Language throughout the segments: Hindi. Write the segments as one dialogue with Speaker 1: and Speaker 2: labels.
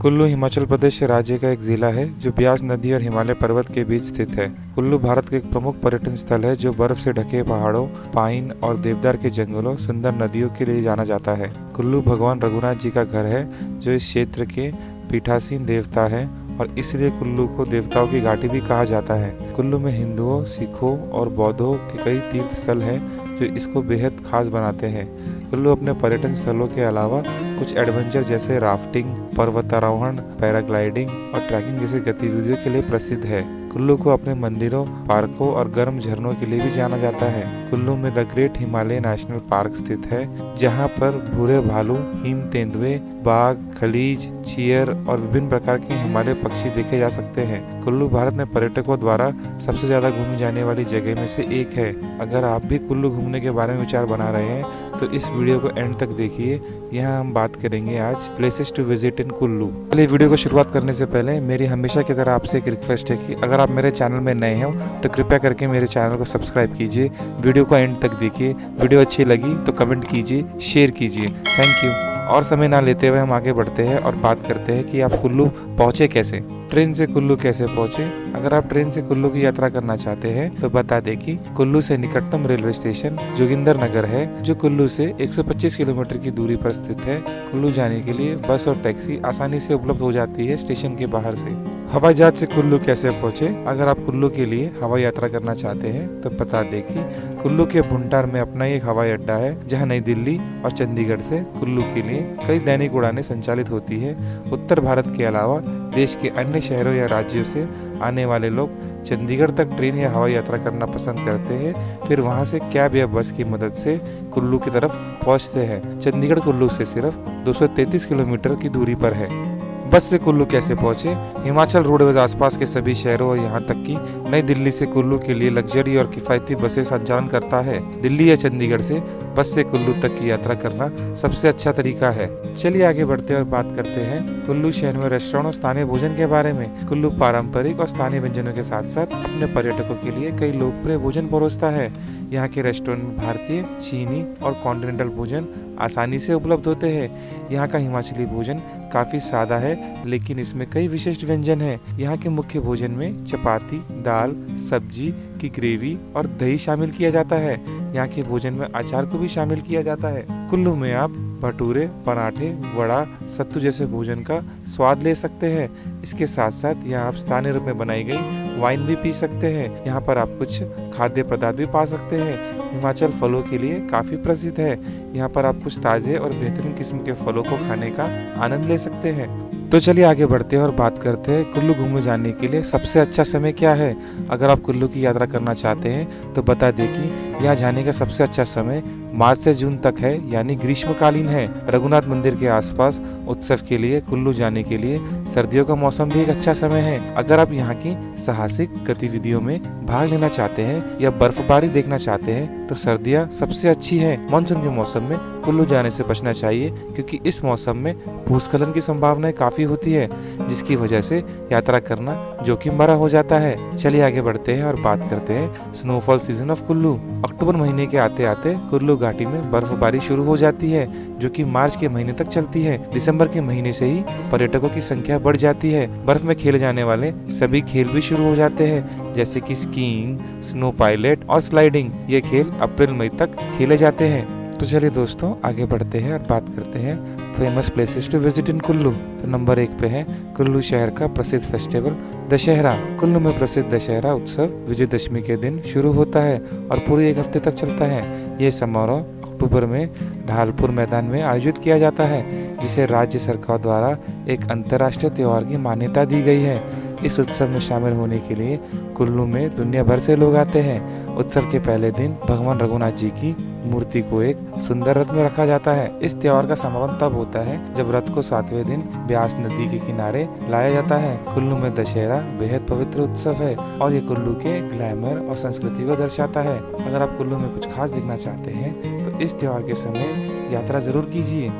Speaker 1: कुल्लू हिमाचल प्रदेश राज्य का एक जिला है जो ब्यास नदी और हिमालय पर्वत के बीच स्थित है। कुल्लू भारत का एक प्रमुख पर्यटन स्थल है जो बर्फ से ढके पहाड़ों, पाइन और देवदार के जंगलों, सुंदर नदियों के लिए जाना जाता है। कुल्लू भगवान रघुनाथ जी का घर है जो इस क्षेत्र के पीठासीन देवता है और इसलिए कुल्लू को देवताओं की घाटी भी कहा जाता है। कुल्लू में हिंदुओं, सिखों और बौद्धों के कई तीर्थ स्थल हैं जो इसको बेहद खास बनाते हैं। कुल्लू अपने पर्यटन स्थलों के अलावा कुछ एडवेंचर जैसे राफ्टिंग, पर्वतारोहण, पैराग्लाइडिंग और ट्रैकिंग जैसी गतिविधियों के लिए प्रसिद्ध है। कुल्लू को अपने मंदिरों, पार्कों और गर्म झरनों के लिए भी जाना जाता है। कुल्लू में the great Himalaya national park स्थित है जहां पर भूरे भालू, हिम तेंदुए, बाघ, खलीज, चीयर और विभिन्न प्रकार के हिमालय पक्षी देखे जा सकते हैं। कुल्लू भारत में पर्यटकों द्वारा सबसे ज्यादा घूमी जाने वाली जगह में से एक है। अगर आप भी कुल्लू घूमने के बारे में विचार बना रहे हैं तो इस वीडियो को एंड तक देखिए। यहाँ हम बात करेंगे आज places to visit in Kullu. चलिए वीडियो को शुरुआत करने से पहले मेरी हमेशा की तरह आपसे एक रिक्वेस्ट है कि अगर आप मेरे चैनल में नए हो तो कृपया करके मेरे चैनल को सब्सक्राइब कीजिए, वीडियो को एंड तक देखिए। वीडियो अच्छी लगी तो कमेंट कीजिए, शेयर कीजिए। Thank you. और समय ना लेते हुए हम आगे बढ़ते हैं और बात करते हैं कि आप कुल्लू पहुँचे कैसे। ट्रेन से कुल्लू कैसे पहुँचे? अगर आप ट्रेन से कुल्लू की यात्रा करना चाहते हैं तो बता दें कि कुल्लू से निकटतम रेलवे स्टेशन जोगिंदरनगर है जो कुल्लू से 125 किलोमीटर की दूरी पर स्थित है। कुल्लू जाने के लिए बस और टैक्सी आसानी से उपलब्ध हो जाती है स्टेशन के बाहर से। हवाई जहाज से कुल्लू कैसे पहुँचे? अगर आप कुल्लू के लिए हवाई यात्रा करना चाहते हैं तो बता दें कि कुल्लू के भुंटार में अपना एक हवाई अड्डा है जहां नई दिल्ली और चंडीगढ़ से कुल्लू के लिए कई दैनिक उड़ानें संचालित होती है। उत्तर भारत के अलावा देश के अन्य शहरों या राज्यों से आने वाले लोग चंडीगढ़ तक ट्रेन या हवाई यात्रा करना पसंद करते हैं, फिर वहां से कैब या बस की मदद से कुल्लू की तरफ पहुंचते हैं। चंडीगढ़ कुल्लू से सिर्फ 233 किलोमीटर की दूरी पर है। बस से कुल्लू कैसे पहुंचे? हिमाचल रोडवेज आसपास के सभी शहरों और यहाँ तक कि नई दिल्ली से कुल्लू के लिए लग्जरी और किफायती बसें संचालन करता है। दिल्ली या चंडीगढ़ से बस से कुल्लू तक की यात्रा करना सबसे अच्छा तरीका है। चलिए आगे बढ़ते और बात करते हैं कुल्लू शहर में रेस्टोरेंट और स्थानीय भोजन के बारे में। कुल्लू पारंपरिक और स्थानीय व्यंजनों के साथ साथ अपने पर्यटकों के लिए कई लोकप्रिय भोजन परोसता है। यहाँ के रेस्टोरेंट में भारतीय, चीनी और कॉन्टिनेंटल भोजन आसानी से उपलब्ध होते हैं। यहाँ का हिमाचली भोजन काफी सादा है लेकिन इसमें कई विशिष्ट व्यंजन हैं। यहाँ के मुख्य भोजन में चपाती, दाल, सब्जी की ग्रेवी और दही शामिल किया जाता है। यहाँ के भोजन में अचार को भी शामिल किया जाता है। कुल्लू में आप भटूरे, पराठे, वड़ा, सत्तू जैसे भोजन का स्वाद ले सकते हैं। इसके साथ साथ यहाँ आप स्थानीय रूप में बनाई गई वाइन भी पी सकते हैं। यहाँ पर आप कुछ खाद्य पदार्थ भी पा सकते हैं। हिमाचल फलों के लिए काफी प्रसिद्ध है। यहाँ पर आप कुछ ताजे और बेहतरीन किस्म के फलों को खाने का आनंद ले सकते हैं। तो चलिए आगे बढ़ते हैं और बात करते हैं कुल्लू घूमने जाने के लिए सबसे अच्छा समय क्या है। अगर आप कुल्लू की यात्रा करना चाहते हैं तो बता दें कि यहाँ जाने का सबसे अच्छा समय मार्च से जून तक है, यानी ग्रीष्मकालीन है। रघुनाथ मंदिर के आसपास उत्सव के लिए कुल्लू जाने के लिए सर्दियों का मौसम भी एक अच्छा समय है। अगर आप यहाँ की साहसिक गतिविधियों में भाग लेना चाहते हैं या बर्फबारी देखना चाहते हैं तो सर्दियाँ सबसे अच्छी है। मानसून के मौसम में कुल्लू जाने से बचना चाहिए क्योंकि इस मौसम में भूस्खलन की संभावनाएं काफी होती है जिसकी वजह से यात्रा करना जोखिम भरा हो जाता है। चलिए आगे बढ़ते हैं और बात करते हैं स्नोफॉल सीजन ऑफ कुल्लू। अक्टूबर महीने के आते आते कुल्लू घाटी में बर्फबारी शुरू हो जाती है जो कि मार्च के महीने तक चलती है। दिसंबर के महीने से ही पर्यटकों की संख्या बढ़ जाती है। बर्फ में खेले जाने वाले सभी खेल भी शुरू हो जाते हैं जैसे कि स्कीइंग, स्नो पायलट और स्लाइडिंग। ये खेल अप्रैल मई तक खेले जाते हैं। तो चलिए दोस्तों आगे बढ़ते हैं और बात करते हैं famous places to visit in Kullu. तो नंबर 1 पे है कुल्लू शहर का प्रसिद्ध फेस्टिवल दशहरा। कुल्लू में प्रसिद्ध दशहरा उत्सव विजयदशमी के दिन शुरू होता है और पूरे 1 हफ्ते तक चलता है। ये समारोह अक्टूबर में ढालपुर मैदान में आयोजित किया जाता है जिसे राज्य सरकार द्वारा एक अंतर्राष्ट्रीय त्योहार की मान्यता दी गई है। इस उत्सव में शामिल होने के लिए कुल्लू में दुनिया भर से लोग आते हैं। उत्सव के पहले दिन भगवान रघुनाथ जी की मूर्ति को एक सुंदर रथ में रखा जाता है। इस त्योहार का समापन तब होता है जब रथ को 7वें दिन ब्यास नदी के किनारे लाया जाता है। कुल्लू में दशहरा बेहद पवित्र उत्सव है और ये कुल्लू के ग्लैमर और संस्कृति को दर्शाता है। अगर आप कुल्लू में कुछ खास देखना चाहते हैं तो इस त्योहार के समय यात्रा जरूर कीजिए।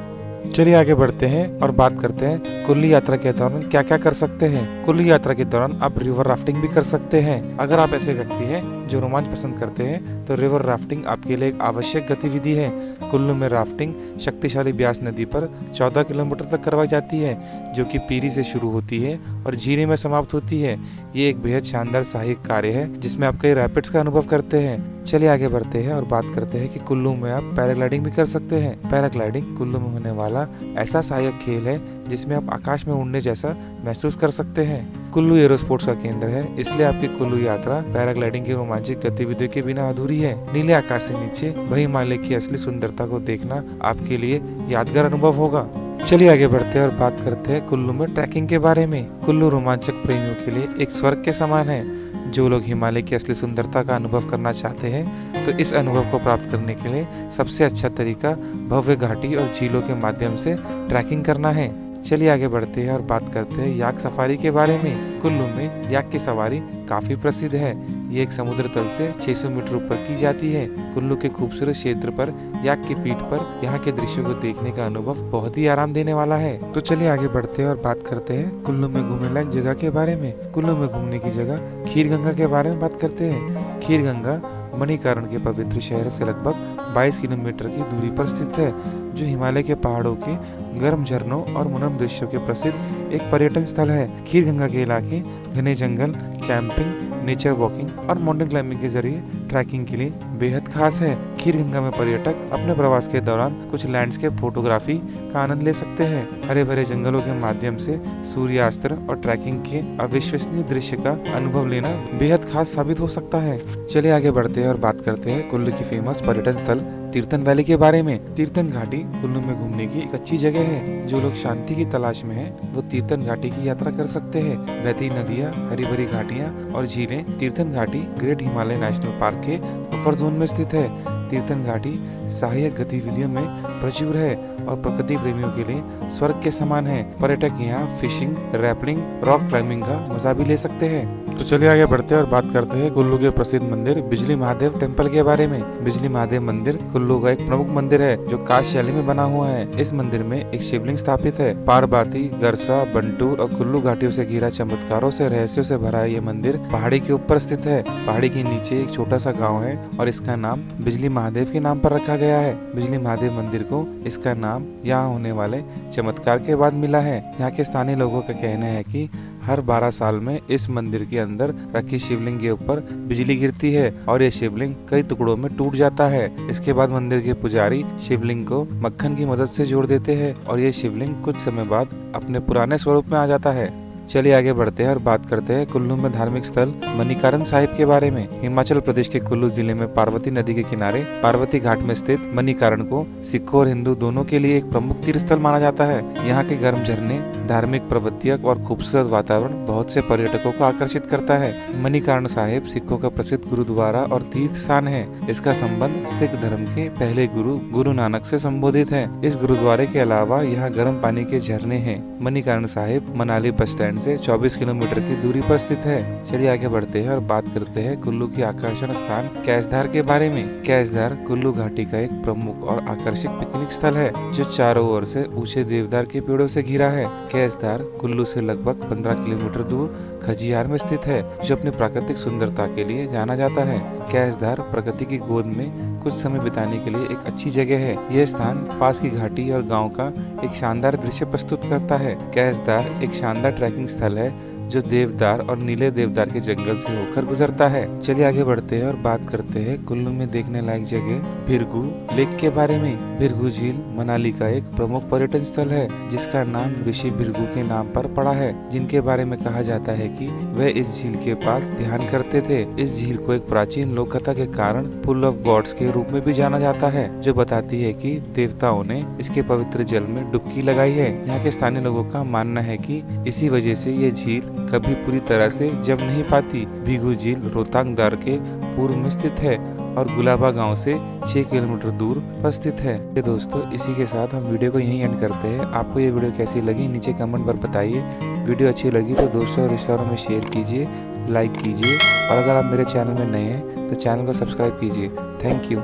Speaker 1: चलिए आगे बढ़ते हैं और बात करते हैं कुल्लू यात्रा के दौरान क्या क्या कर सकते हैं। कुल्लू यात्रा के दौरान आप रिवर राफ्टिंग भी कर सकते हैं। अगर आप ऐसे व्यक्ति हैं जो रोमांच पसंद करते हैं तो रिवर राफ्टिंग आपके लिए एक आवश्यक गतिविधि है। कुल्लू में राफ्टिंग शक्तिशाली ब्यास नदी पर 14 किलोमीटर तक करवाई जाती है, जो कि पीरी से शुरू होती है और झीली में समाप्त होती है। ये एक बेहद शानदार सहायक कार्य है जिसमें आप कई रैपिड्स का अनुभव करते हैं। चलिए आगे बढ़ते हैं और बात करते हैं कि कुल्लू में आप पैराग्लाइडिंग भी कर सकते हैं। पैराग्लाइडिंग कुल्लू में होने वाला ऐसा सहायक खेल है जिसमें आप आकाश में उड़ने जैसा महसूस कर सकते हैं। कुल्लू एरोस्पोर्ट्स का केंद्र है, इसलिए आपकी कुल्लू यात्रा पैराग्लाइडिंग की रोमांचक गतिविधियों के बिना अधूरी है। नीले आकाश से नीचे वही हिमालय की असली सुंदरता को देखना आपके लिए यादगार अनुभव होगा। चलिए आगे बढ़ते हैं और बात करते हैं कुल्लू में ट्रैकिंग के बारे में। कुल्लू रोमांचक प्रेमियों के लिए एक स्वर्ग के समान है। जो लोग हिमालय की असली सुंदरता का अनुभव करना चाहते हैं तो इस अनुभव को प्राप्त करने के लिए सबसे अच्छा तरीका भव्य घाटी और झीलों के माध्यम से ट्रैकिंग करना है। चलिए आगे बढ़ते हैं और बात करते हैं याक सफारी के बारे में। कुल्लू में याक की सवारी काफी प्रसिद्ध है। ये एक समुद्र तल से 600 मीटर ऊपर की जाती है। कुल्लू के खूबसूरत क्षेत्र पर याक की पीठ पर यहाँ के दृश्यों को देखने का अनुभव बहुत ही आराम देने वाला है। तो चलिए आगे बढ़ते हैं और बात करते हैं कुल्लू में घूमने लायक जगह के बारे में। कुल्लू में घूमने की जगह खीरगंगा के बारे में बात करते हैं। खीरगंगा मणिकर्ण के पवित्र शहर से लगभग 22 किलोमीटर की दूरी पर स्थित है, जो हिमालय के पहाड़ों के गर्म झरनों और मनोरम दृश्यों के प्रसिद्ध एक पर्यटन स्थल है। खीरगंगा के इलाके घने जंगल, कैंपिंग, नेचर वॉकिंग और माउंटेन क्लाइंबिंग के जरिए ट्रैकिंग के लिए बेहद खास है। खीरगंगा में पर्यटक अपने प्रवास के दौरान कुछ लैंडस्केप फोटोग्राफी का आनंद ले सकते हैं। हरे भरे जंगलों के माध्यम से सूर्यास्त और ट्रैकिंग के अविश्वसनीय दृश्य का अनुभव लेना बेहद खास साबित हो सकता है। चलिए आगे बढ़ते हैं और बात करते हैं कुल्लू की फेमस पर्यटन स्थल तीर्थन वैली के बारे में। तीर्थन घाटी कुल्लू में घूमने की एक अच्छी जगह है। जो लोग शांति की तलाश में हैं, वो तीर्थन घाटी की यात्रा कर सकते हैं। बहती नदियाँ, हरी भरी घाटियाँ और झीलें। तीर्थन घाटी ग्रेट हिमालय नेशनल पार्क के बफर जोन में स्थित है। तीर्थन घाटी सहायक गतिविधियों में प्रचुर है और प्रकृति प्रेमियों के लिए स्वर्ग के समान है। पर्यटक यहाँ फिशिंग, रैपलिंग, रॉक क्लाइंबिंग का मजा भी ले सकते हैं। तो चलिए आगे बढ़ते हैं और बात करते हैं कुल्लू के प्रसिद्ध मंदिर बिजली महादेव टेम्पल के बारे में। बिजली महादेव मंदिर कुल्लू का एक प्रमुख मंदिर है जो काश शैली में बना हुआ है। इस मंदिर में एक शिवलिंग स्थापित है। पारबाती, गरसा, बंटूर और कुल्लू घाटियों से घिरा चमत्कारों से रहस्यों से भरा ये मंदिर पहाड़ी के ऊपर स्थित है। पहाड़ी के नीचे एक छोटा सा गाँव है और इसका नाम बिजली महादेव के नाम पर रखा गया है। बिजली महादेव मंदिर को इसका नाम यहाँ होने वाले चमत्कार के बाद मिला है। यहाँ के स्थानीय लोगों का कहना है कि हर 12 साल में इस मंदिर के अंदर रखी शिवलिंग के ऊपर बिजली गिरती है और ये शिवलिंग कई टुकड़ों में टूट जाता है। इसके बाद मंदिर के पुजारी शिवलिंग को मक्खन की मदद से जोड़ देते हैं और ये शिवलिंग कुछ समय बाद अपने पुराने स्वरूप में आ जाता है। चलिए आगे बढ़ते हैं और बात करते हैं कुल्लू में धार्मिक स्थल मणिकर्ण साहिब के बारे में। हिमाचल प्रदेश के कुल्लू जिले में पार्वती नदी के किनारे पार्वती घाट में स्थित मणिकर्ण को सिखों और हिंदू दोनों के लिए एक प्रमुख तीर्थ स्थल माना जाता है। यहाँ के गर्म झरने, धार्मिक प्रवृत्तियां और खूबसूरत वातावरण बहुत से पर्यटकों को आकर्षित करता है। मणिकर्ण साहिब सिखों का प्रसिद्ध गुरुद्वारा और तीर्थ स्थान है। इसका संबंध सिख धर्म के पहले गुरु गुरु नानक से संबोधित है। इस गुरुद्वारे के अलावा यहाँ गर्म पानी के झरने हैं। मणिकर्ण साहिब मनाली बस स्टैंड से 24 किलोमीटर की दूरी पर स्थित है। चलिए आगे बढ़ते हैं और बात करते हैं कुल्लू की आकर्षण स्थान कैसधार के बारे में। कैसधार कुल्लू घाटी का एक प्रमुख और आकर्षक पिकनिक स्थल है जो चारों ओर से ऊंचे देवदार के पेड़ों से घिरा है। कैसधार कुल्लू से लगभग 15 किलोमीटर दूर खजियार में स्थित है, जो अपनी प्राकृतिक सुंदरता के लिए जाना जाता है। कैसधार प्रकृति की गोद में कुछ समय बिताने के लिए एक अच्छी जगह है। यह स्थान पास की घाटी और गांव का एक शानदार दृश्य प्रस्तुत करता है। कैसधार एक शानदार ट्रैकिंग स्थल है जो देवदार और नीले देवदार के जंगल से होकर गुजरता है। चलिए आगे बढ़ते हैं और बात करते हैं कुल्लू में देखने लायक जगह भिरगू लेक के बारे में। भिरगू झील मनाली का एक प्रमुख पर्यटन स्थल है जिसका नाम ऋषि भिरगू के नाम पर पड़ा है, जिनके बारे में कहा जाता है कि वे इस झील के पास ध्यान करते थे। इस झील को एक प्राचीन लोक कथा के कारण पुल ऑफ गॉड्स के रूप में भी जाना जाता है, जो बताती है कि देवताओं ने इसके पवित्र जल में डुबकी लगाई है। यहाँ के स्थानीय लोगों का मानना है कि इसी वजह से ये झील कभी पूरी तरह से जम नहीं पाती। भिरगू झील रोहतांग दार के पूर्व में स्थित है और गुलाबा गांव से 6 किलोमीटर दूर पर स्थित है। ये दोस्तों, इसी के साथ हम वीडियो को यहीं एंड करते हैं। आपको ये वीडियो कैसी लगी नीचे कमेंट पर बताइए। वीडियो अच्छी लगी तो दोस्तों और रिश्तेदारों में शेयर कीजिए, लाइक कीजिए और अगर आप मेरे चैनल में नए हैं तो चैनल को सब्सक्राइब कीजिए। Thank you.